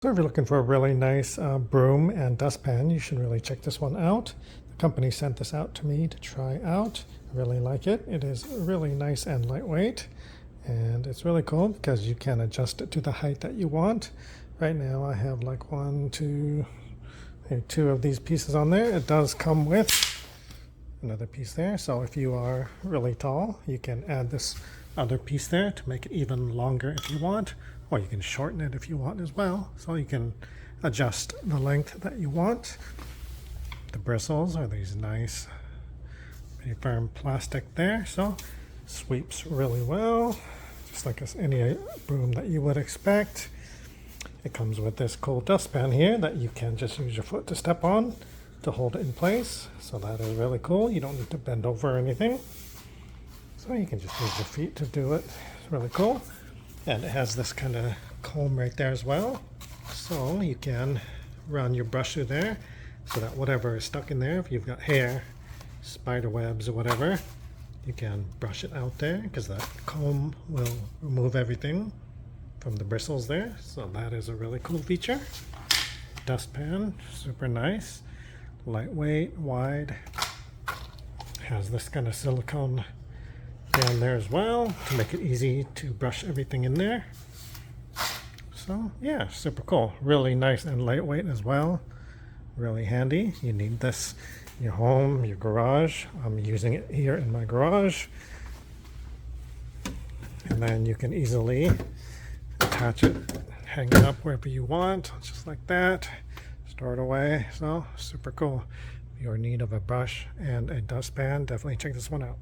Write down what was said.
So if you're looking for a really nice broom and dustpan, you should really check this one out. The company sent this out to me to try out. I really like it. It is really nice and lightweight, and it's really cool because you can adjust it to the height that you want. Right now I have like maybe two of these pieces on there. It does come with another piece there, so if you are really tall, you can add this other piece there to make it even longer if you want, or you can shorten it if you want as well, so you can adjust the length that you want. The bristles are these nice pretty firm plastic there, so sweeps really well, just like any broom that you would expect. It comes with this cool dustpan here that you can just use your foot to step on to hold it in place, so that is really cool. You don't need to bend over or anything, so you can just use your feet to do it. It's really cool. And it has this kind of comb right there as well, so you can run your brush through there so that whatever is stuck in there, if you've got hair, spider webs or whatever, you can brush it out there because that comb will remove everything from the bristles there. So that is a really cool feature. Dustpan, super nice, lightweight, wide, has this kind of silicone down there as well to make it easy to brush everything in there. So yeah, super cool, really nice and lightweight as well, really handy. You need this in your home, your garage. I'm using it here in my garage, and then you can easily attach it, hang it up wherever you want, just like that, store it away. So super cool. If you're in need of a brush and a dustpan, definitely check this one out.